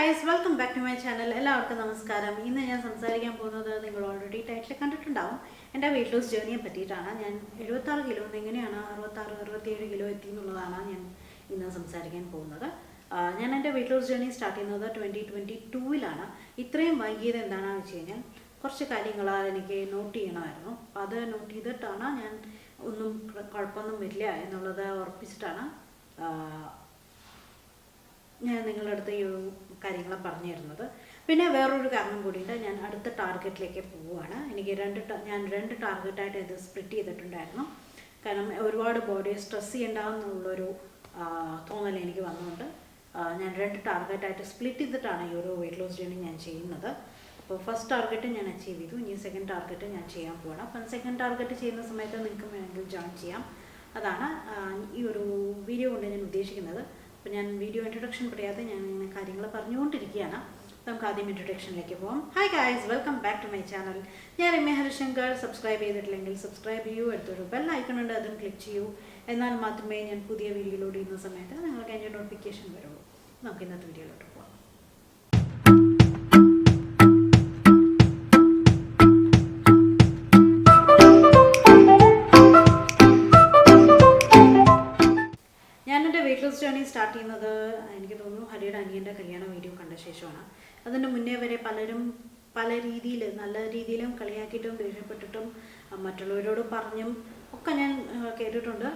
guys, welcome back to my channel. എല്ലാവർക്കും നമസ്കാരം. ഇന്ന് ഞാൻ സംസാരിക്കാൻ പോകുന്നത് നിങ്ങൾ ഓൾറെഡി ടൈറ്റിൽ കണ്ടിട്ടുണ്ടാവും. എൻ്റെ വെയിറ്റ് ലോസ് ജേർണിയെ പറ്റിയിട്ടാണ്. ഞാൻ 76 കിലോ എങ്ങനെയാണ് 67 കിലോ എത്തി എന്നുള്ളതാണ് ഞാൻ ഇന്ന് സംസാരിക്കാൻ പോകുന്നത്. ഞാൻ എൻ്റെ വെയിറ്റ് ലോസ് ജേർണി സ്റ്റാർട്ട് ചെയ്യുന്നത് 2022-ലാണ്. ഇത്രയും വൈകിയത് എന്താണെന്ന് വെച്ച് കഴിഞ്ഞാൽ കുറച്ച് കാര്യങ്ങൾ എനിക്ക് നോട്ട് ചെയ്യണമായിരുന്നു. അത് നോട്ട് ചെയ്തിട്ടാണ് ഞാൻ ഒന്നും കുഴപ്പമൊന്നും വരില്ല എന്നുള്ളത് ഉറപ്പിച്ചിട്ടാണ് ഞാൻ നിങ്ങളുടെ അടുത്ത് ഈ കാര്യങ്ങൾ പറഞ്ഞു തരുന്നത്. പിന്നെ വേറൊരു കാരണം കൂടിയുണ്ട്. ഞാൻ അടുത്ത ടാർഗറ്റിലേക്ക് പോവുകയാണ്. എനിക്ക് ഞാൻ രണ്ട് ടാർഗറ്റായിട്ട് ഇത് സ്പ്ലിറ്റ് ചെയ്തിട്ടുണ്ടായിരുന്നു. കാരണം ഒരുപാട് ബോഡി സ്ട്രെസ് ചെയ്യണ്ടാവുന്നുള്ളൊരു തോന്നൽ എനിക്ക് വന്നുകൊണ്ട് ഞാൻ രണ്ട് ടാർഗറ്റായിട്ട് സ്പ്ലിറ്റ് ചെയ്തിട്ടാണ് ഈ ഒരു വെയിറ്റ് ലോസ് ജേർണി ഞാൻ ചെയ്യുന്നത്. അപ്പോൾ ഫസ്റ്റ് ടാർഗറ്റ് ഞാൻ അച്ചീവ് ചെയ്തു. ഇനി സെക്കൻഡ് ടാർഗറ്റ് ഞാൻ ചെയ്യാൻ പോവാണ്. അപ്പം സെക്കൻഡ് ടാർഗറ്റ് ചെയ്യുന്ന സമയത്ത് നിങ്ങൾക്ക് വേണമെങ്കിൽ ജോയിൻ ചെയ്യാം. അതാണ് ഈ ഒരു വീഡിയോ കൊണ്ട് ഞാൻ ഉദ്ദേശിക്കുന്നത്. അപ്പോൾ ഞാൻ വീഡിയോ ഇൻട്രൊഡക്ഷൻ പറയാതെ ഞാൻ ഇങ്ങനെ കാര്യങ്ങൾ പറഞ്ഞുകൊണ്ടിരിക്കുകയാണ്. നമുക്ക് ആദ്യം ഇൻട്രൊഡക്ഷനിലേക്ക് പോകാം. Hi guys, welcome back to my channel. ഞാൻ രമ്യ ഹരിശങ്കർ. സബ്സ്ക്രൈബ് ചെയ്തിട്ടില്ലെങ്കിൽ സബ്സ്ക്രൈബ് ചെയ്യൂ. അടുത്തൊരു ബെൽ ഐക്കൺ ഉണ്ട്, അതും ക്ലിക്ക് ചെയ്യൂ. എന്നാൽ മാത്രമേ ഞാൻ പുതിയ വീഡിയോ ലോഡ് ചെയ്യുന്ന സമയത്ത് നിങ്ങൾക്ക് അതിൻ്റെ നോട്ടിഫിക്കേഷൻ വരുള്ളൂ. നമുക്ക് ഇന്നത്തെ വീഡിയോയിലോട്ട് പോകാം. വെയിറ്റ് ലോസ് ജേർണി സ്റ്റാർട്ട് ചെയ്യുന്നത് എനിക്ക് തോന്നുന്നു ഹരിയുടെ അനിയൻ്റെ കല്യാണ വീഡിയോ കണ്ട ശേഷമാണ്. അതിൻ്റെ മുന്നേ വരെ പലരും പല രീതിയിൽ, നല്ല രീതിയിലും കളിയാക്കിയിട്ടും ദേഷ്യപ്പെട്ടിട്ടും മറ്റുള്ളവരോട് പറഞ്ഞും ഒക്കെ ഞാൻ കേട്ടിട്ടുണ്ട്.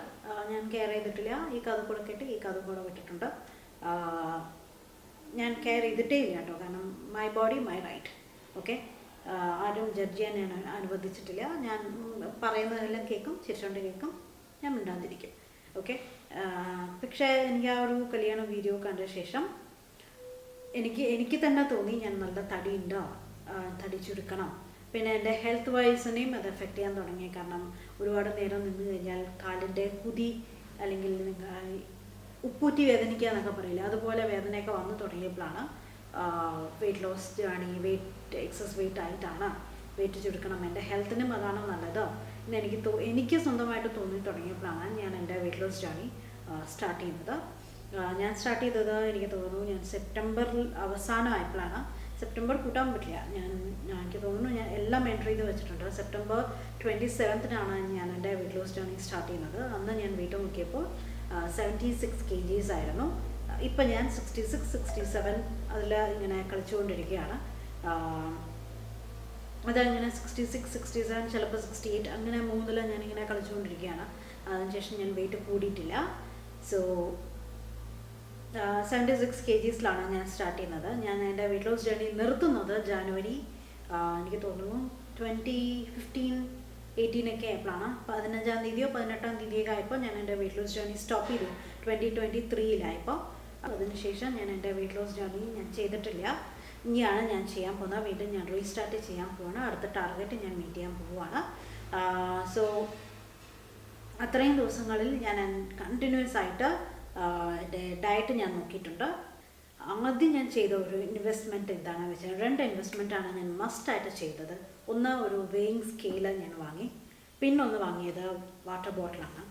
ഞാൻ കെയർ ചെയ്തിട്ടില്ല. ഈ കഥ കൂടെ കേട്ട് ഈ കഥ കൂടെ വിട്ടിട്ടുണ്ട്. ഞാൻ കെയർ ചെയ്തിട്ടേ ഇല്ല കേട്ടോ. കാരണം my body my right. Okay, ആരും ജഡ്ജ് ചെയ്യാൻ ഞാൻ അനുവദിച്ചിട്ടില്ല. ഞാൻ പറയുന്നതെല്ലാം കേൾക്കും, ചിരിച്ചുകൊണ്ട് കേൾക്കും, ഞാൻ മിണ്ടാതിരിക്കും. ഓക്കെ, പക്ഷേ എനിക്ക് ആ ഒരു കല്യാണ വീഡിയോ കണ്ട ശേഷം എനിക്ക് തന്നെ തോന്നി ഞാൻ നല്ല തടി ഉണ്ടോ, തടി ചുരുക്കണം. പിന്നെ എൻ്റെ ഹെൽത്ത് വൈസിനെയും അത് എഫക്റ്റ് ചെയ്യാൻ തുടങ്ങി. കാരണം ഒരുപാട് നേരം നിന്ന് കഴിഞ്ഞാൽ കാലിൻ്റെ കുതി അല്ലെങ്കിൽ ഉപ്പൂറ്റി വേദനിക്കുക എന്നൊക്കെ പറയില്ല, അതുപോലെ വേദനയൊക്കെ വന്നു തുടങ്ങിയപ്പോഴാണ് weight loss journey, excess weight ആയിട്ടാണ്, വെയിറ്റ് ചുരുക്കണം, എൻ്റെ ഹെൽത്തിനും അതാണ് നല്ലത് എന്ന് എനിക്ക് സ്വന്തമായിട്ട് തോന്നി തുടങ്ങിയപ്പോഴാണ് ഞാൻ എൻ്റെ വെയിറ്റ് ലോസ് ജേർണി സ്റ്റാർട്ട് ചെയ്യുന്നത്. ഞാൻ സ്റ്റാർട്ട് ചെയ്തത് എനിക്ക് തോന്നുന്നു ഞാൻ സെപ്റ്റംബറിൽ അവസാനമായപ്പോഴാണ്. സെപ്റ്റംബർ കൂട്ടാൻ പറ്റില്ല, എനിക്ക് തോന്നുന്നു ഞാൻ എല്ലാം എൻട്രി ചെയ്ത് വെച്ചിട്ടുണ്ട്. സെപ്റ്റംബർ 27-നാണ് ഞാൻ എൻ്റെ വെയിറ്റ് ലോസ് ജേർണി സ്റ്റാർട്ട് ചെയ്യുന്നത്. അന്ന് ഞാൻ വെയിറ്റ് നോക്കിയപ്പോൾ 76 kgs ആയിരുന്നു. ഇപ്പം ഞാൻ 66, 67 അതിൽ ഇങ്ങനെ കളിച്ചുകൊണ്ടിരിക്കുകയാണ്. അതങ്ങനെ 66, 67, ചിലപ്പോൾ 68, അങ്ങനെ മൂന്നിൽ ഞാനിങ്ങനെ കളിച്ചുകൊണ്ടിരിക്കുകയാണ്. അതിനുശേഷം ഞാൻ വെയിറ്റ് കൂടിയിട്ടില്ല. സോ 76 kgsലാണ് ഞാൻ സ്റ്റാർട്ട് ചെയ്യുന്നത്. ഞാൻ എൻ്റെ വെയിറ്റ് ലോസ് ജേർണി നിർത്തുന്നത് ജാനുവരി എനിക്ക് തോന്നുന്നു 2015-18 ആയപ്പോഴാണ്. 15-ാം തീയതിയോ 18-ാം തീയതിയൊക്കെ ആയപ്പോൾ ഞാൻ എൻ്റെ വെയിറ്റ് ലോസ് ജേർണി സ്റ്റോപ്പ് ചെയ്തു. 2023-ലായപ്പോൾ. അതിനുശേഷം ഞാൻ എൻ്റെ വെയിറ്റ് ലോസ് ജേർണി ഞാൻ ചെയ്തിട്ടില്ല. ഇനിയാണ് ഞാൻ ചെയ്യാൻ പോകുന്നത്. വീണ്ടും ഞാൻ റീസ്റ്റാർട്ട് ചെയ്യാൻ പോവാണ്. അടുത്ത ടാർഗറ്റ് ഞാൻ മീറ്റ് ചെയ്യാൻ പോവുകയാണ്. സോ അത്രയും ദിവസങ്ങളിൽ ഞാൻ കണ്ടിന്യൂസ് ആയിട്ട് എൻ്റെ ഡയറ്റ് ഞാൻ നോക്കിയിട്ടുണ്ട്. ആദ്യം ഞാൻ ചെയ്ത ഒരു ഇൻവെസ്റ്റ്മെൻറ്റ് എന്താണെന്ന് വെച്ചാൽ 2 ഇൻവെസ്റ്റ്മെൻറ്റാണ് ഞാൻ മസ്റ്റായിട്ട് ചെയ്തത്. ഒന്ന്, ഒരു വെയിങ് സ്കെയിൽ ഞാൻ വാങ്ങി. പിന്നൊന്ന് വാങ്ങിയത് വാട്ടർ ബോട്ടിലാണ്.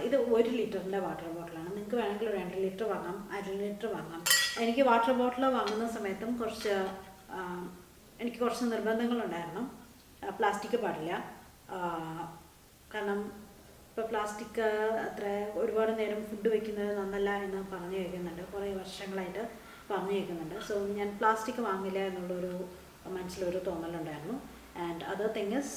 ഇത് 1 ലിറ്ററിൻ്റെ വാട്ടർ ബോട്ടിലാണ്. നിങ്ങൾക്ക് വേണമെങ്കിൽ 2 ലിറ്റർ വാങ്ങാം, 1/2 ലിറ്റർ വാങ്ങാം. എനിക്ക് വാട്ടർ ബോട്ടിൽ വാങ്ങുന്ന സമയത്തും എനിക്ക് കുറച്ച് നിർബന്ധങ്ങളുണ്ടായിരുന്നു. പ്ലാസ്റ്റിക് പാടില്ല. കാരണം ഇപ്പോൾ പ്ലാസ്റ്റിക് അത്ര ഒരുപാട് നേരം ഫുഡ് വയ്ക്കുന്നത് നന്നല്ല എന്ന് പറഞ്ഞു കേൾക്കുന്നുണ്ട്. കുറേ വർഷങ്ങളായിട്ട് പറഞ്ഞു കേൾക്കുന്നുണ്ട്. സോ ഞാൻ പ്ലാസ്റ്റിക് വാങ്ങില്ല എന്നുള്ളൊരു മനസ്സിലൊരു തോന്നലുണ്ടായിരുന്നു. ആൻഡ് അതർ തിങ് ഇസ്,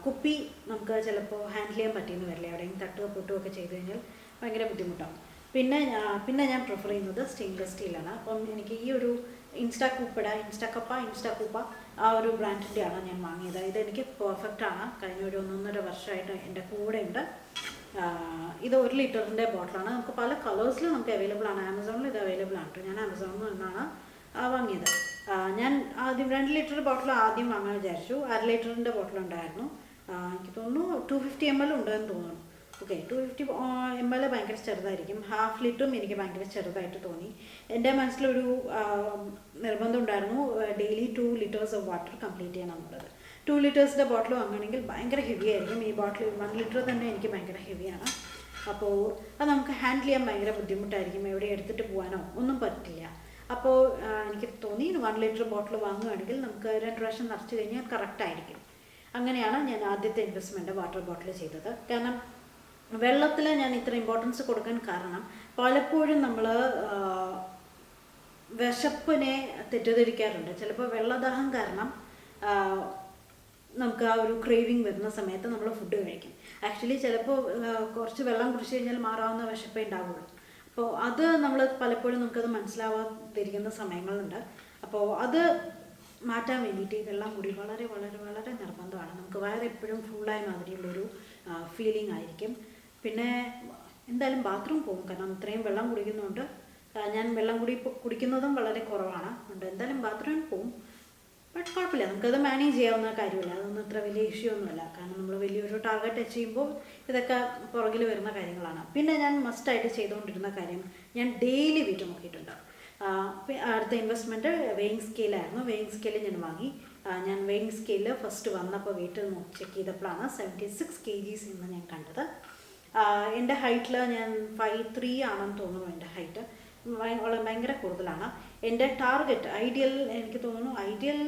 കുപ്പി നമുക്ക് ചിലപ്പോൾ ഹാൻഡിൽ ചെയ്യാൻ പറ്റിയെന്ന് വരില്ല. എവിടെയെങ്കിലും തട്ടുകയോ പൊട്ടുകയോ ഒക്കെ ചെയ്ത് കഴിഞ്ഞാൽ ഭയങ്കര ബുദ്ധിമുട്ടാണ്. പിന്നെ ഞാൻ പ്രിഫർ ചെയ്യുന്നത് സ്റ്റെയിൻലെസ് സ്റ്റീലാണ്. അപ്പം എനിക്ക് ഈ ഒരു ഇൻസ്റ്റാകൂപ്പ ആ ഒരു ബ്രാൻഡിൻ്റെയാണ് ഞാൻ വാങ്ങിയത്. ഇതെനിക്ക് പെർഫെക്റ്റാണ്. കഴിഞ്ഞ ഒരു 1.5 വർഷമായിട്ട് എൻ്റെ കൂടെ ഉണ്ട്. ഇത് 1 ലിറ്ററിൻ്റെ ബോട്ടിലാണ്. നമുക്ക് പല കളേഴ്സിലും നമുക്ക് അവൈലബിൾ ആണ്. ആമസോണിൽ ഇത് അവൈലബിൾ ആണ്. ഞാൻ ആമസോണിൽ നിന്നാണ് വാങ്ങിയത്. ഞാൻ ആദ്യം 2 ലിറ്റർ ബോട്ടിൽ ആദ്യം വാങ്ങാൻ വിചാരിച്ചു. 1/2 ലിറ്ററിൻ്റെ ബോട്ടിലുണ്ടായിരുന്നു. എനിക്ക് തോന്നുന്നു 250 ml ഉണ്ടെന്ന് തോന്നുന്നു. ഓക്കെ, 250 ml ഭയങ്കര ചെറുതായിരിക്കും. 1/2 ലിറ്ററും എനിക്ക് ഭയങ്കര ചെറുതായിട്ട് തോന്നി. എൻ്റെ മനസ്സിലൊരു നിർബന്ധം ഉണ്ടായിരുന്നു, daily 2 liters of water complete ചെയ്യണം എന്നുള്ളത്. 2 ലിറ്റേഴ്സിൻ്റെ ബോട്ടിൽ വാങ്ങുകയാണെങ്കിൽ ഭയങ്കര ഹെവി ആയിരിക്കും. ഈ ബോട്ടിൽ 1 ലിറ്റർ തന്നെ എനിക്ക് ഭയങ്കര ഹെവിയാണ്. അപ്പോൾ അത് നമുക്ക് ഹാൻഡിൽ ചെയ്യാൻ ഭയങ്കര ബുദ്ധിമുട്ടായിരിക്കും. എവിടെ എടുത്തിട്ട് പോകാനോ ഒന്നും പറ്റില്ല. അപ്പോൾ അപ്പോൾ എനിക്ക് തോന്നി 1 ലിറ്റർ ബോട്ടിൽ വാങ്ങുകയാണെങ്കിൽ നമുക്ക് 2 പ്രാവശ്യം നിറച്ച് കഴിഞ്ഞാൽ കറക്റ്റായിരിക്കും. അങ്ങനെയാണ് ഞാൻ ആദ്യത്തെ ഇൻവെസ്റ്റ്മെൻറ്റ് വാട്ടർ ബോട്ടിൽ ചെയ്തത്. കാരണം വെള്ളത്തിൽ ഞാൻ ഇത്ര ഇമ്പോർട്ടൻസ് കൊടുക്കാൻ കാരണം പലപ്പോഴും നമ്മൾ വിശപ്പിനെ തെറ്റിദ്ധരിക്കാറുണ്ട്. ചിലപ്പോൾ വെള്ളദാഹം കാരണം നമുക്ക് ആ ഒരു ക്രേവിങ് വരുന്ന സമയത്ത് നമ്മൾ ഫുഡ് കഴിക്കും. ആക്ച്വലി ചിലപ്പോൾ കുറച്ച് വെള്ളം കുടിച്ച് കഴിഞ്ഞാൽ മാറാവുന്ന വിശപ്പേ ഉണ്ടാവുള്ളൂ. അപ്പോൾ അത് നമ്മൾ പലപ്പോഴും നമുക്കത് മനസ്സിലാവാതിരിക്കുന്ന സമയങ്ങളുണ്ട്. അപ്പോൾ അത് മാറ്റാൻ വേണ്ടിയിട്ട് ഈ വെള്ളം കൂടി വളരെ വളരെ വളരെ നിർബന്ധമാണ്. നമുക്ക് വയറ് എപ്പോഴും ഫുള്ളായ മാതിരിയുള്ളൊരു ഫീലിംഗ് ആയിരിക്കും. പിന്നെ എന്തായാലും ബാത്റൂം പോകും, കാരണം ഇത്രയും വെള്ളം കുടിക്കുന്നതുകൊണ്ട്. ഞാൻ വെള്ളം കുടിക്കുന്നതും വളരെ കുറവാണ്, അതുകൊണ്ട് എന്തായാലും ബാത്റൂമിൽ പോകും. ബട്ട് കുഴപ്പമില്ല, നമുക്കത് മാനേജ് ചെയ്യാവുന്ന കാര്യമില്ല. അതൊന്നും അത്ര വലിയ ഇഷ്യൂ ഒന്നുമില്ല. കാരണം നമ്മൾ വലിയൊരു ടാർഗറ്റ് ടച്ച് ചെയ്യുമ്പോൾ ഇതൊക്കെ പുറകിൽ വരുന്ന കാര്യങ്ങളാണ്. പിന്നെ ഞാൻ മസ്റ്റായിട്ട് ചെയ്തുകൊണ്ടിരുന്ന കാര്യം, ഞാൻ ഡെയിലി വെയിറ്റ് നോക്കിയിട്ടുണ്ട്. അടുത്ത ഇൻവെസ്റ്റ്മെൻറ്റ് വെയിങ് സ്കെയിലായിരുന്നു. വെയിങ് സ്കെയിൽ ഞാൻ വാങ്ങി. ഞാൻ വെയിങ് സ്കെയിൽ ഫസ്റ്റ് വന്നപ്പോൾ വെയിറ്റ് ചെക്ക് ചെയ്തപ്പോഴാണ് 76 kgs എന്ന് ഞാൻ കണ്ടത്. എൻ്റെ ഹൈറ്റിൽ ഞാൻ 5'3" ആണെന്ന് തോന്നുന്നു. എൻ്റെ ഹൈറ്റ് ഭയങ്കര കൂടുതലാണ്. എൻ്റെ ടാർഗറ്റ് ഐഡിയൽ എനിക്ക് തോന്നുന്നു ഐഡിയൽ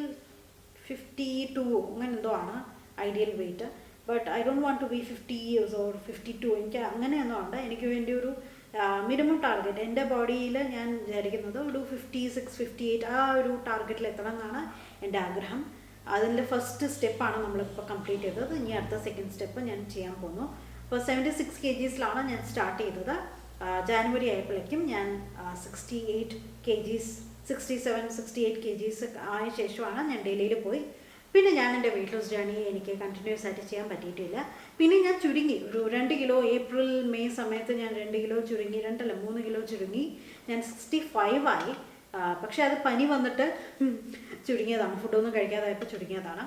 52 അങ്ങനെ എന്തോ ആണ് ideal weight. But I don't want to be 50 years or 52. എനിക്ക് അങ്ങനെയൊന്നും ഉണ്ട്. എനിക്ക് വേണ്ടി ഒരു മിനിമം ടാർഗറ്റ് എൻ്റെ ബോഡിയിൽ ഞാൻ വിചാരിക്കുന്നത് ഒരു 56, 58 ആ ഒരു ടാർഗറ്റിൽ എത്തണം എന്നാണ് എൻ്റെ ആഗ്രഹം. അതിൻ്റെ ഫസ്റ്റ് സ്റ്റെപ്പാണ് നമ്മളിപ്പോൾ കംപ്ലീറ്റ് ചെയ്തത്. ഇനി അടുത്ത സെക്കൻഡ് സ്റ്റെപ്പ് ഞാൻ ചെയ്യാൻ പോകുന്നു. അപ്പോൾ 76 kgsലാണ് ഞാൻ സ്റ്റാർട്ട് ചെയ്തത്. ജാനുവരി ആയപ്പോഴേക്കും ഞാൻ 68 kgs 67, 68 kgs ആയ ശേഷമാണ് ഞാൻ ഡൽഹിയിൽ പോയി. പിന്നെ ഞാൻ എൻ്റെ വെയിറ്റ് ലോസ് ജേർണി എനിക്ക് കണ്ടിന്യൂസ് ആയിട്ട് ചെയ്യാൻ പറ്റിയിട്ടില്ല. പിന്നെ ഞാൻ ചുരുങ്ങി ഒരു 2 കിലോ. ഏപ്രിൽ മെയ് സമയത്ത് ഞാൻ 2 കിലോ ചുരുങ്ങി, 3 കിലോ ചുരുങ്ങി. ഞാൻ 65 ആയി. പക്ഷെ അത് പനി വന്നിട്ട് ചുരുങ്ങിയതാണ്, ഫുഡൊന്നും കഴിക്കാതായപ്പോൾ ചുരുങ്ങിയതാണ്.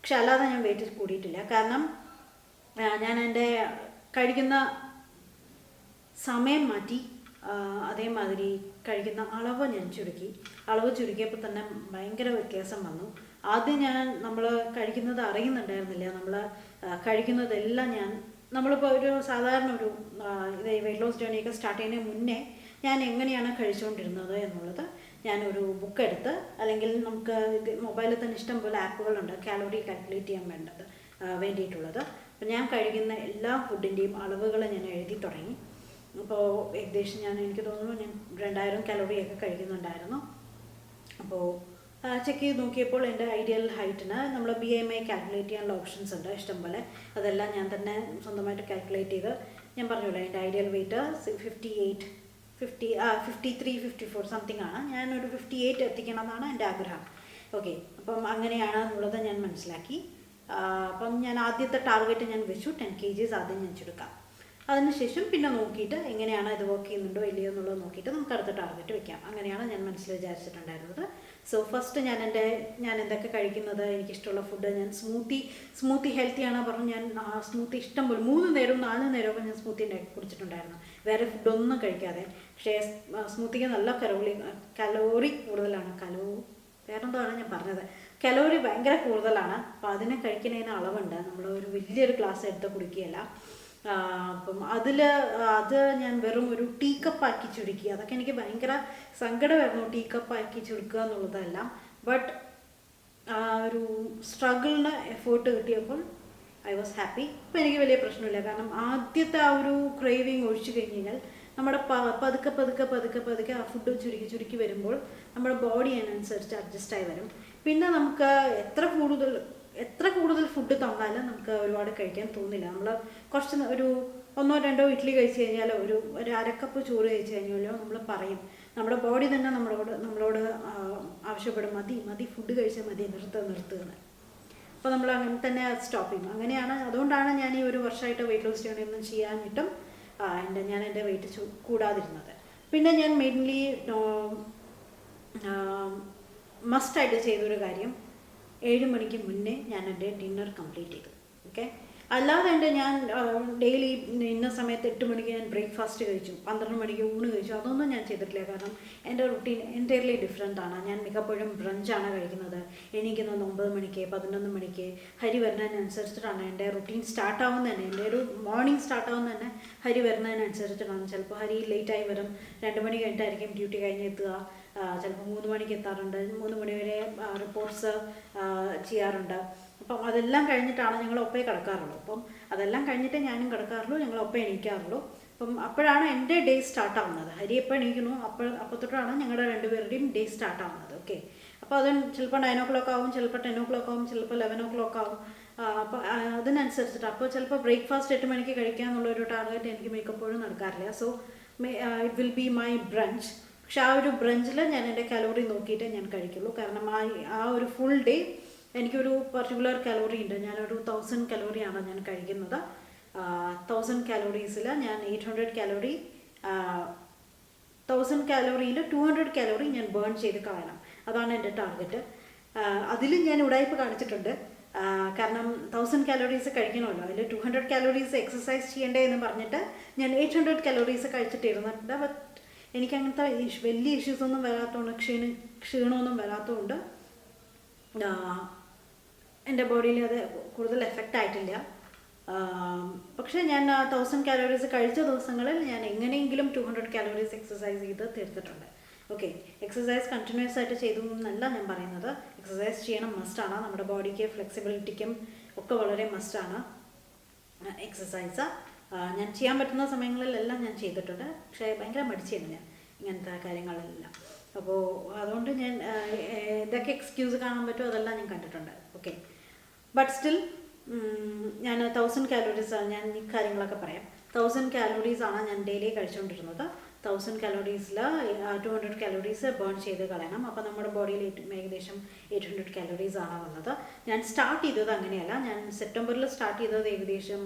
പക്ഷെ അല്ലാതെ ഞാൻ വെയിറ്റ് കൂടിയിട്ടില്ല. കാരണം ഞാൻ എൻ്റെ കഴിക്കുന്ന സമയം മാറ്റി, അതേമാതിരി കഴിക്കുന്ന അളവ് ഞാൻ ചുരുക്കി. അളവ് ചുരുക്കിയപ്പോൾ തന്നെ ഭയങ്കര വ്യത്യാസം വന്നു. ആദ്യം നമ്മൾ കഴിക്കുന്നത് അറിയുന്നുണ്ടായിരുന്നില്ല. നമ്മൾ കഴിക്കുന്നതെല്ലാം നമ്മളിപ്പോൾ ഒരു സാധാരണ ഒരു വെയിറ്റ് ലോസ് ജേർണിയൊക്കെ സ്റ്റാർട്ട് ചെയ്യുന്നതിന് മുന്നേ ഞാൻ എങ്ങനെയാണ് കഴിച്ചുകൊണ്ടിരുന്നത് എന്നുള്ളത് ഞാനൊരു ബുക്ക് എടുത്ത്, അല്ലെങ്കിൽ നമുക്ക് മൊബൈലിൽ തന്നെ ഇഷ്ടം പോലെ ആപ്പുകളുണ്ട് കാലോറി കാൽക്കുലേറ്റ് ചെയ്യാൻ വേണ്ടിയിട്ടുള്ളത്. അപ്പോൾ ഞാൻ കഴിക്കുന്ന എല്ലാ ഫുഡിൻ്റെയും അളവുകൾ ഞാൻ എഴുതി തുടങ്ങി. അപ്പോൾ ഏകദേശം എനിക്ക് തോന്നുന്നു ഞാൻ 2000 കലോറിയൊക്കെ കഴിക്കുന്നുണ്ടായിരുന്നു. അപ്പോൾ ചെക്ക് ചെയ്ത് നോക്കിയപ്പോൾ എൻ്റെ ഐഡിയൽ ഹൈറ്റിന് നമ്മൾ BMI കാൽക്കുലേറ്റ് ചെയ്യാനുള്ള ഓപ്ഷൻസ് ഉണ്ട് ഇഷ്ടംപോലെ. അതെല്ലാം ഞാൻ തന്നെ സ്വന്തമായിട്ട് കാൽക്കുലേറ്റ് ചെയ്ത്, ഞാൻ പറഞ്ഞല്ലോ എൻ്റെ ഐഡിയൽ വെയിറ്റ് 53, 54 സംതിങ് ആണ്. ഞാനൊരു 58 എത്തിക്കണം എന്നാണ് എൻ്റെ ആഗ്രഹം. ഓക്കെ, അപ്പം അങ്ങനെയാണ് എന്നുള്ളത് ഞാൻ മനസ്സിലാക്കി. അപ്പം ഞാൻ ആദ്യത്തെ ടാർഗറ്റ് ഞാൻ വെച്ചു 10 kgs ആദ്യം ഞാൻ ചുരുക്കാം. അതിനുശേഷം പിന്നെ നോക്കിയിട്ട് എങ്ങനെയാണ് ഇത് വർക്ക് ചെയ്യുന്നുണ്ടോ ഇല്ലയോ എന്നുള്ളത് നോക്കിയിട്ട് നമുക്ക് അടുത്ത ടാർഗറ്റ് വെക്കാം. അങ്ങനെയാണ് ഞാൻ മനസ്സിൽ വിചാരിച്ചിട്ടുണ്ടായിരുന്നത്. സോ ഫസ്റ്റ് ഞാൻ എന്തൊക്കെ കഴിക്കുന്നത്, എനിക്കിഷ്ടമുള്ള ഫുഡ്, ഞാൻ സ്മൂത്തി ഹെൽത്തിയാണ് പറഞ്ഞു. ഞാൻ സ്മൂത്തി ഇഷ്ടം പോലെ 3 നേരവും 4 നേരമൊക്കെ ഞാൻ സ്മൂത്തി ഉണ്ടാക്കി കുടിച്ചിട്ടുണ്ടായിരുന്നു, വേറെ ഫുഡൊന്നും കഴിക്കാതെ. പക്ഷേ സ്മൂത്തിക്ക് നല്ല കലോറി കൂടുതലാണ്. വേറെന്താണ് ഞാൻ പറഞ്ഞത്, കലോറി ഭയങ്കര കൂടുതലാണ്. അപ്പോൾ അതിനെ കഴിക്കുന്നതിന് അളവുണ്ട്. നമ്മൾ ഒരു വലിയൊരു ഗ്ലാസ് എടുത്ത് കുടിക്കുകയല്ല. അപ്പം അത് ഞാൻ വെറും ഒരു ടീ കപ്പാക്കി ചുരുക്കി. അതൊക്കെ എനിക്ക് ഭയങ്കര സങ്കടമായിരുന്നു, ടീ കപ്പാക്കി ചുരുക്കുക എന്നുള്ളതല്ല. ബട്ട് ഒരു സ്ട്രഗിളിന് എഫേർട്ട് കിട്ടിയപ്പോൾ ഐ വാസ് ഹാപ്പി. ഇപ്പം എനിക്ക് വലിയ പ്രശ്നമില്ല. കാരണം ആദ്യത്തെ ആ ഒരു ക്രേവിങ് ഒഴിച്ചു കഴിഞ്ഞ് കഴിഞ്ഞാൽ നമ്മുടെ പതുക്കെ ആ ഫുഡ് ചുരുക്കി വരുമ്പോൾ നമ്മുടെ ബോഡി അതിനനുസരിച്ച് അഡ്ജസ്റ്റായി വരും. പിന്നെ നമുക്ക് എത്ര കൂടുതൽ ഫുഡ് തന്നാലും നമുക്ക് ഒരുപാട് കഴിക്കാൻ തോന്നില്ല. നമ്മൾ കുറച്ച് ഒരു 1-2 ഇഡ്ഡലി കഴിച്ച് കഴിഞ്ഞാലോ ഒരു 1/2 കപ്പ് ചോറ് കഴിച്ച് കഴിഞ്ഞാലോ നമ്മൾ പറയും, നമ്മുടെ ബോഡി തന്നെ നമ്മളോട് ആവശ്യപ്പെടും, മതി ഫുഡ് കഴിച്ചാൽ മതി, നിർത്തുകയെന്ന്. അപ്പോൾ നമ്മൾ അങ്ങനെ തന്നെ സ്റ്റോപ്പ് ചെയ്യും. അങ്ങനെയാണ്. അതുകൊണ്ടാണ് ഞാൻ ഈ ഒരു വർഷമായിട്ട് വെയിറ്റ് ലോസ് ജേർണിയൊന്നും ചെയ്യാനിട്ടും ഞാൻ എൻ്റെ വെയിറ്റ് കൂടാതിരുന്നത്. പിന്നെ ഞാൻ മെയിൻലി മസ്റ്റായിട്ട് ചെയ്തൊരു കാര്യം, 7 മണിക്ക് മുന്നേ ഞാൻ എൻ്റെ ഡിന്നർ കംപ്ലീറ്റ് ചെയ്തു. ഓക്കെ, അല്ലാതെ ഞാൻ ഡെയിലി ഇന്ന സമയത്ത് 8 മണിക്ക് ഞാൻ ബ്രേക്ക്ഫാസ്റ്റ് കഴിച്ചു, 12 മണിക്ക് ഊണ് കഴിച്ചു, അതൊന്നും ഞാൻ ചെയ്തിട്ടില്ല. കാരണം എൻ്റെ റുട്ടീൻ എൻറ്റയർലി ഡിഫറെൻ്റ് ആണ്. ഞാൻ മിക്കപ്പോഴും ബ്രഞ്ചാണ് കഴിക്കുന്നത്. എണീക്കുന്നത് 9 മണിക്ക് 11 മണിക്ക്. ഹരി വരുന്നതിനനുസരിച്ചിട്ടാണ് എൻ്റെ റുട്ടീൻ സ്റ്റാർട്ടാവുന്നത് തന്നെ. എൻ്റെ ഒരു മോർണിംഗ് സ്റ്റാർട്ടാവുന്നത് തന്നെ ഹരി വരുന്നതിനനുസരിച്ചിട്ടാണ്. ചിലപ്പോൾ ഹരി ലേറ്റായി വരും, 2 മണി കഴിഞ്ഞിട്ടായിരിക്കും ഡ്യൂട്ടി കഴിഞ്ഞ് എത്തുക. ചിലപ്പോൾ 3 മണിക്ക് എത്താറുണ്ട്, 3 മണി വരെ റിപ്പോർട്ട്സ് ചെയ്യാറുണ്ട്. അപ്പം അതെല്ലാം കഴിഞ്ഞിട്ടാണ് ഞങ്ങൾ ഒപ്പേ കിടക്കാറുള്ളൂ. അപ്പം അതെല്ലാം കഴിഞ്ഞിട്ടേ ഞാനും കിടക്കാറുള്ളൂ, ഞങ്ങൾ ഒപ്പം എണീക്കാറുള്ളൂ. അപ്പം അപ്പോഴാണ് എൻ്റെ ഡേ സ്റ്റാർട്ട് ആവുന്നത്. ഹരി എപ്പോൾ എണീക്കുന്നു അപ്പോൾ തൊട്ടാണ് ഞങ്ങളുടെ രണ്ടുപേരുടെയും ഡേ സ്റ്റാർട്ട് ആവുന്നത്. ഓക്കെ, അപ്പോൾ അത് ചിലപ്പോൾ 9 o'clock ആവും, ചിലപ്പോൾ 10 o'clock ആവും, ചിലപ്പോൾ 11 o'clock ആവും. അപ്പോൾ അതിനനുസരിച്ചിട്ട് അപ്പോൾ ചിലപ്പോൾ ബ്രേക്ക്ഫാസ്റ്റ് 8 മണിക്ക് കഴിക്കുക എന്നുള്ളൊരു ടാർഗറ്റ് എനിക്ക് മിക്കപ്പോഴും നടക്കാറില്ല. So it will be my brunch. പക്ഷെ ആ ഒരു ബ്രഞ്ചിൽ ഞാൻ എൻ്റെ കലോറി നോക്കിയിട്ടേ ഞാൻ കഴിക്കുള്ളൂ. കാരണം ആ ഒരു ഫുൾ ഡേ എനിക്കൊരു പർട്ടിക്കുലർ കലോറി ഉണ്ട്. ഞാനൊരു 1000 കലോറിയാണ് ഞാൻ കഴിക്കുന്നത്. 1000 കലോറീസിൽ ഞാൻ 800 കലോറി, 1000 കലോറിയിൽ 200 കലോറി ഞാൻ ബേൺ ചെയ്ത് കളയണം. അതാണ് എൻ്റെ ടാർഗറ്റ്. അതിലും ഞാൻ ഉടായ്പ കാണിച്ചിട്ടുണ്ട്. കാരണം 1000 കലോറീസ് കഴിക്കണമല്ലോ, അതിൽ 200 കലോറീസ് എക്സസൈസ് ചെയ്യണ്ടേ എന്ന് പറഞ്ഞിട്ട് ഞാൻ 800 കലോറീസ് കഴിച്ചിട്ടിരുന്നുണ്ട്. ബട്ട് എനിക്ക് അങ്ങനത്തെ വലിയ ഇഷ്യൂസൊന്നും വരാത്തതുകൊണ്ട്, ക്ഷീണമൊന്നും വരാത്തതുകൊണ്ട് എൻ്റെ ബോഡിയിൽ അത് കൂടുതൽ എഫക്റ്റ് ആയിട്ടില്ല. പക്ഷേ ഞാൻ 1000 കലോറീസ് കഴിച്ച ദിവസങ്ങളിൽ ഞാൻ എങ്ങനെയെങ്കിലും 200 കലോറീസ് എക്സസൈസ് ചെയ്ത് തീർത്തിട്ടുണ്ട്. ഓക്കെ, എക്സസൈസ് കണ്ടിന്യൂസ് ആയിട്ട് ചെയ്തു എന്നല്ല ഞാൻ പറയുന്നത്. എക്സസൈസ് ചെയ്യണം, മസ്റ്റാണ്. നമ്മുടെ ബോഡിക്ക് ഫ്ലെക്സിബിലിറ്റിക്കും ഒക്കെ വളരെ മസ്റ്റാണ് എക്സസൈസ്. ഞാൻ ചെയ്യാൻ പറ്റുന്ന സമയങ്ങളിലെല്ലാം ഞാൻ ചെയ്തിട്ടുണ്ട്. പക്ഷേ ഭയങ്കര മടിച്ചായിരുന്നു ഞാൻ ഇങ്ങനത്തെ കാര്യങ്ങളെല്ലാം. അപ്പോൾ അതുകൊണ്ട് ഞാൻ ഇതൊക്കെ എക്സ്ക്യൂസ് കാണാൻ പറ്റുമോ അതെല്ലാം ഞാൻ കണ്ടിട്ടുണ്ട്. ഓക്കെ, ബട്ട് സ്റ്റിൽ ഞാൻ 1000 കലോറീസാണ്, ഞാൻ ഈ കാര്യങ്ങളൊക്കെ പറയാം. 1000 കലോറീസാണ് ഞാൻ ഡെയിലി കഴിച്ചുകൊണ്ടിരുന്നത്. 1000 കലോറീസിൽ 200 കലോറീസ് ബേൺ ചെയ്ത് കളയണം. അപ്പോൾ നമ്മുടെ ബോഡിയിൽ ഏകദേശം 800 കലോറീസ് ആണ് വന്നത്. ഞാൻ സ്റ്റാർട്ട് ചെയ്തത് അങ്ങനെയല്ല. ഞാൻ സെപ്റ്റംബറിൽ സ്റ്റാർട്ട് ചെയ്തത് ഏകദേശം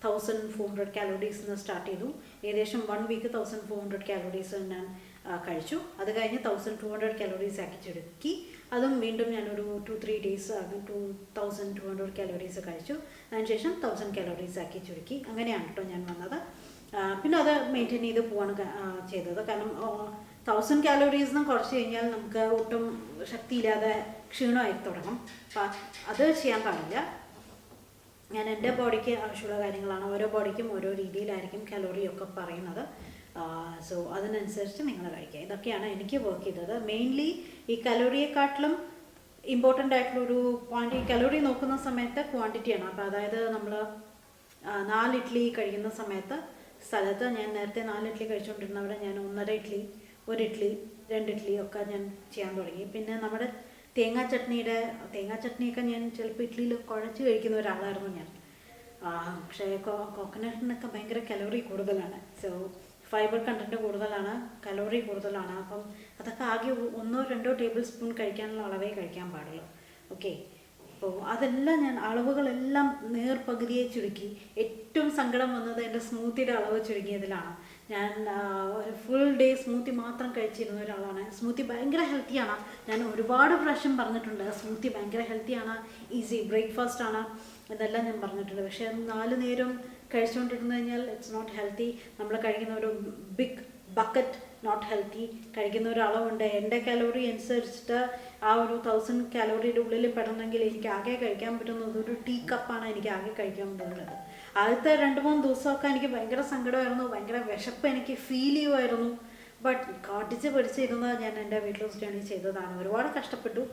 1400 കലോറീസിൽ നിന്ന് സ്റ്റാർട്ട് ചെയ്തു. ഏകദേശം 1 വീക്ക് 1400 കലോറീസ് ഞാൻ കഴിച്ചു. അത് കഴിഞ്ഞ് 1200 കലോറീസ് ആക്കി ചുരുക്കി. അതും വീണ്ടും ഞാനൊരു 2-3 ഡേയ്സ് 2200 കലോറീസ് കഴിച്ചു. അതിനുശേഷം 1000 കലോറീസ് ആക്കി ചുരുക്കി. അങ്ങനെയാണ് കേട്ടോ ഞാൻ വന്നത്. പിന്നെ അത് മെയിൻറ്റെയിൻ ചെയ്ത് പോവാണ് ചെയ്തത്. കാരണം 1000 കലോറീസ് കുറച്ച് കഴിഞ്ഞാൽ നമുക്ക് ഒട്ടും ശക്തിയില്ലാതെ ക്ഷീണമായി തുടങ്ങും. അപ്പം അത് ചെയ്യാൻ പാടില്ല. ഞാൻ എൻ്റെ ബോഡിക്ക് ആവശ്യമുള്ള കാര്യങ്ങളാണ്. ഓരോ ബോഡിക്കും ഓരോ രീതിയിലായിരിക്കും കലോറിയൊക്കെ പറയുന്നത്. സോ അതിനനുസരിച്ച് നിങ്ങൾ കഴിക്കുക. ഇതൊക്കെയാണ് എനിക്ക് വർക്ക് ചെയ്തത്. മെയിൻലി ഈ കലോറിയെക്കാട്ടിലും ഇമ്പോർട്ടൻ്റ് ആയിട്ടുള്ളൊരു കലോറി നോക്കുന്ന സമയത്ത് ക്വാണ്ടിറ്റിയാണ്. അപ്പോൾ അതായത് നമ്മൾ 4 ഇഡ്ഡലി കഴിക്കുന്ന സ്ഥലത്ത് ഞാൻ നേരത്തെ 4 ഇഡ്ഡലി കഴിച്ചുകൊണ്ടിരുന്നവിടെ ഞാൻ 1.5 ഇഡ്ഡലി, 1 ഇഡ്ഡലി, 2 ഇഡ്ഡലി ഒക്കെ ഞാൻ ചെയ്യാൻ തുടങ്ങി. പിന്നെ നമ്മുടെ തേങ്ങാ ചട്നിയൊക്കെ ഞാൻ ചിലപ്പോൾ ഇഡ്ഡലിയിൽ കുഴച്ച് കഴിക്കുന്ന ഒരാളായിരുന്നു ഞാൻ. പക്ഷേ കോക്കനട്ടിനൊക്കെ ഭയങ്കര കലോറി കൂടുതലാണ്. സോ ഫൈബർ കണ്ടൻറ്റ് കൂടുതലാണ്, കലോറി കൂടുതലാണ്. അപ്പം അതൊക്കെ ആകെ 1-2 ടേബിൾ സ്പൂൺ കഴിക്കാനുള്ള അളവേ കഴിക്കാൻ പാടുള്ളൂ. ഓക്കെ, അപ്പോൾ അതെല്ലാം ഞാൻ അളവുകളെല്ലാം നേർപകുതിയെ ചുരുക്കി. ഏറ്റവും സങ്കടം വന്നത് എൻ്റെ സ്മൂത്തിയുടെ അളവ് ചുരുങ്ങിയതിലാണ്. ഞാൻ ഒരു ഫുൾ ഡേ സ്മൂത്തി മാത്രം കഴിച്ചിരുന്ന ഒരാളാണ്. സ്മൂത്തി ഭയങ്കര ഹെൽത്തിയാണ്. ഞാൻ ഒരുപാട് പ്രാവശ്യം പറഞ്ഞിട്ടുണ്ട് സ്മൂത്തി ഭയങ്കര ഹെൽത്തിയാണ്, ഈസി ബ്രേക്ക്ഫാസ്റ്റ് ആണ് ഇതെല്ലാം ഞാൻ പറഞ്ഞിട്ടുണ്ട്. പക്ഷേ 4 നേരം കഴിച്ചുകൊണ്ടിരുന്നു കഴിഞ്ഞാൽ ഇറ്റ്സ് നോട്ട് ഹെൽത്തി. നമ്മൾ കഴിക്കുന്ന ഒരു ബിഗ് ബക്കറ്റ് നോട്ട് ഹെൽത്തി. കഴിക്കുന്ന ഒരു അളവുണ്ട്. എൻ്റെ കലോറി അനുസരിച്ചിട്ട് ആ ഒരു 1000 കലോറിയുടെ ഉള്ളിൽ പെടണമെങ്കിൽ എനിക്ക് ആകെ കഴിക്കാൻ പറ്റുന്നത് ഒരു ടീ കപ്പാണ് എനിക്ക് ആകെ കഴിക്കാൻ പറ്റുന്നത്. ആദ്യത്തെ 2-3 ദിവസമൊക്കെ എനിക്ക് ഭയങ്കര സങ്കടമായിരുന്നു, ഭയങ്കര വിശപ്പ് എനിക്ക് ഫീൽ ചെയ്യുമായിരുന്നു. ബട്ട് കാട്ടിച്ച് പിടിച്ചിരുന്ന് ഞാൻ എൻ്റെ വെയിറ്റ് ലോസ് ജേർണി ചെയ്തതാണ്. ഒരുപാട് കഷ്ടപ്പെട്ടു.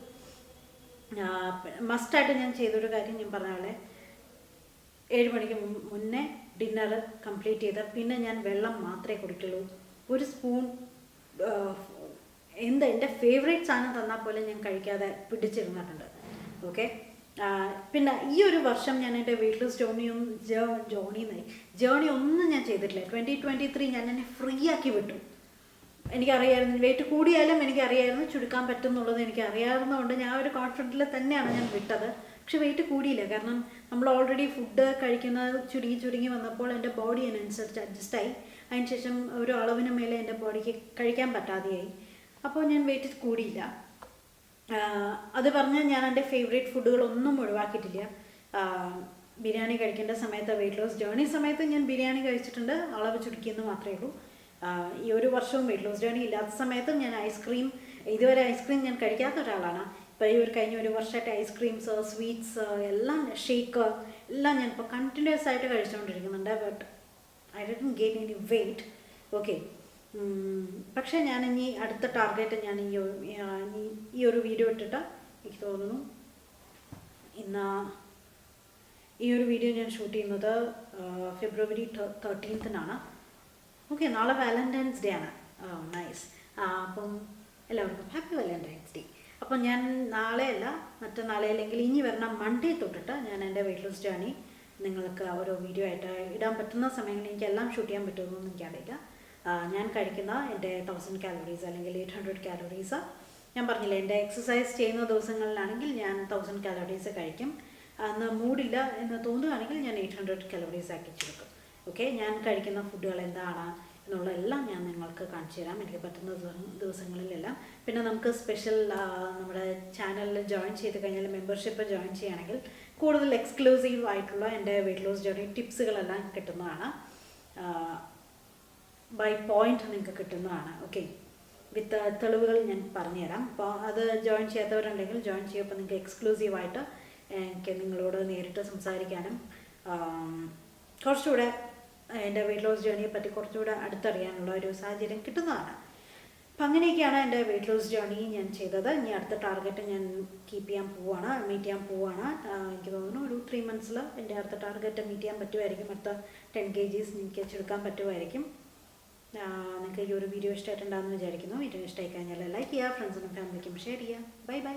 മസ്റ്റായിട്ട് ഞാൻ ചെയ്തൊരു കാര്യം ഞാൻ പറഞ്ഞ പോലെ 7 മണിക്ക് മുന്നേ ഡിന്നർ കംപ്ലീറ്റ് ചെയ്ത് പിന്നെ ഞാൻ വെള്ളം മാത്രമേ കുടിക്കുള്ളൂ. ഒരു സ്പൂൺ എൻ്റെ ഫേവറേറ്റ് സാധനം തന്നാൽ പോലെ ഞാൻ കഴിക്കാതെ പിടിച്ചിരുന്നിട്ടുണ്ട്. ഓക്കെ, പിന്നെ ഈ ഒരു വർഷം ഞാൻ എൻ്റെ വെയിറ്റ് ലോസ് ജേർണി ഒന്നും ഞാൻ ചെയ്തിട്ടില്ല. 2023 ഞാൻ എന്നെ ഫ്രീ ആക്കി വിട്ടു. എനിക്കറിയായിരുന്നു വെയിറ്റ് കൂടിയാലും എനിക്കറിയായിരുന്നു ചുരുക്കാൻ പറ്റും എന്നുള്ളത് എനിക്കറിയാവുന്നതുകൊണ്ട് ഞാൻ ഒരു കോൺഫിഡൻറ്റിൽ തന്നെയാണ് ഞാൻ വിട്ടത്. പക്ഷെ വെയിറ്റ് കൂടിയില്ല. കാരണം നമ്മൾ ഓൾറെഡി ഫുഡ് കഴിക്കുന്നത് ചുരുങ്ങി വന്നപ്പോൾ എൻ്റെ ബോഡി അതിനനുസരിച്ച് അഡ്ജസ്റ്റായി. അതിനുശേഷം ഒരു അളവിന് മേലെ എൻ്റെ ബോഡിക്ക് കഴിക്കാൻ പറ്റാതെയായി. അപ്പോൾ ഞാൻ വെയിറ്റ് കൂടിയില്ല. അത് പറഞ്ഞ് ഞാൻ എൻ്റെ ഫേവറേറ്റ് ഫുഡുകളൊന്നും ഒഴിവാക്കിയിട്ടില്ല. ബിരിയാണി കഴിക്കേണ്ട സമയത്ത് വെയിറ്റ് ലോസ് ജേർണി സമയത്ത് ഞാൻ ബിരിയാണി കഴിച്ചിട്ടുണ്ട്, അളവ് ചുരുക്കിയെന്ന് മാത്രമേ ഉള്ളൂ. ഈ ഒരു വർഷവും വെയിറ്റ് ലോസ് ജേർണി ഇല്ലാത്ത സമയത്തും ഞാൻ ഇതുവരെ ഐസ്ക്രീം ഞാൻ കഴിക്കാത്ത ഒരാളാണ്. ഇപ്പോൾ ഈ കഴിഞ്ഞ ഒരു വർഷമായിട്ട് ഐസ്ക്രീംസ്, സ്വീറ്റ്സ് എല്ലാം, ഷേക്ക് എല്ലാം ഞാൻ ഇപ്പോൾ കണ്ടിന്യൂസ് ആയിട്ട് കഴിച്ചുകൊണ്ടിരിക്കുന്നുണ്ട്. But I didn't gain any weight. Okay, പക്ഷേ ഞാൻ ഇനി അടുത്ത ടാർഗറ്റ് ഞാൻ ഈ ഒരു വീഡിയോ ഇട്ടിട്ട് എനിക്ക് തോന്നുന്നു ഇന്ന് ഈ ഒരു വീഡിയോ ഞാൻ ഷൂട്ട് ചെയ്യുന്നത് ഫെബ്രുവരി 13 ഓക്കെ. നാളെ വാലന്റൈൻസ് ഡേ ആണ്. നൈസ്. അപ്പം എല്ലാവർക്കും ഹാപ്പി വാലന്റൈൻസ് ഡേ. അപ്പം ഞാൻ നാളെയല്ല മറ്റന്നാളെ അല്ലെങ്കിൽ ഇനി വരണം മൺഡേ തൊട്ടിട്ട് ഞാൻ എൻ്റെ വെയിറ്റ് ലോസ് ജേർണി നിങ്ങൾക്ക് ഓരോ വീഡിയോ ആയിട്ട് ഇടാൻ പറ്റുന്ന സമയങ്ങളിൽ എനിക്കെല്ലാം ഷൂട്ട് ചെയ്യാൻ പറ്റുമെന്നൊന്നും എനിക്കറിയില്ല. ഞാൻ കഴിക്കുന്ന എൻ്റെ 1000 കാലറീസ് അല്ലെങ്കിൽ 800 കാലറീസ് ഞാൻ പറഞ്ഞില്ല. എൻ്റെ എക്സസൈസ് ചെയ്യുന്ന ദിവസങ്ങളിലാണെങ്കിൽ ഞാൻ 1000 കാലറീസ് കഴിക്കും. അന്ന് മൂഡില്ല എന്ന് തോന്നുകയാണെങ്കിൽ ഞാൻ 800 കാലറീസ് ആക്കി ചേർക്കും. ഓക്കെ. ഞാൻ കഴിക്കുന്ന ഫുഡുകൾ എന്താണ് എന്നുള്ളതെല്ലാം ഞാൻ നിങ്ങൾക്ക് കാണിച്ചു തരാം എനിക്ക് പറ്റുന്ന ദിവസങ്ങളിലെല്ലാം. പിന്നെ നമുക്ക് സ്പെഷ്യൽ നമ്മുടെ ചാനലിൽ ജോയിൻ ചെയ്ത് കഴിഞ്ഞാൽ മെമ്പർഷിപ്പ് ജോയിൻ ചെയ്യുകയാണെങ്കിൽ കൂടുതൽ എക്സ്ക്ലൂസീവ് ആയിട്ടുള്ള എൻ്റെ വെയിറ്റ് ലോസ് ജേർണി ടിപ്സുകളെല്ലാം കിട്ടുന്നതാണ്. ബൈ പോയിന്റ് നിങ്ങൾക്ക് കിട്ടുന്നതാണ്. ഓക്കെ. വിത്ത് തെളിവുകൾ ഞാൻ പറഞ്ഞുതരാം. അപ്പോൾ അത് ജോയിൻ ചെയ്യാത്തവരുണ്ടെങ്കിൽ ജോയിൻ ചെയ്യുമ്പോൾ നിങ്ങൾക്ക് എക്സ്ക്ലൂസീവായിട്ട് എനിക്ക് നിങ്ങളോട് നേരിട്ട് സംസാരിക്കാനും കുറച്ചുകൂടെ എൻ്റെ വെയിറ്റ് ലോസ് ജേർണിയെ പറ്റി കുറച്ചുകൂടെ അടുത്തറിയാനുള്ള ഒരു സാഹചര്യം കിട്ടുന്നതാണ്. അപ്പം അങ്ങനെയൊക്കെയാണ് എൻ്റെ വെയിറ്റ് ലോസ് ജേർണി ഞാൻ ചെയ്തത്. ഇനി അടുത്ത ടാർഗറ്റ് ഞാൻ മീറ്റ് ചെയ്യാൻ പോവുകയാണ്. എനിക്ക് തോന്നുന്നു ഒരു 3 months എൻ്റെ അടുത്ത ടാർഗറ്റ് മീറ്റ് ചെയ്യാൻ പറ്റുമായിരിക്കും. അടുത്ത 10 kgs എനിക്ക് വെച്ചെടുക്കാൻ പറ്റുമായിരിക്കും. നിങ്ങൾക്ക് ഈ ഒരു വീഡിയോ ഇഷ്ടമായിട്ടുണ്ടാകുമെന്ന് വിചാരിക്കുന്നു. വീഡിയോ ഇഷ്ടമായി കഴിഞ്ഞാൽ ലൈക്ക് ചെയ്യുക, ഫ്രണ്ട്സിനും ഫാമിലിക്കും ഷെയർ ചെയ്യുക. Bye bye.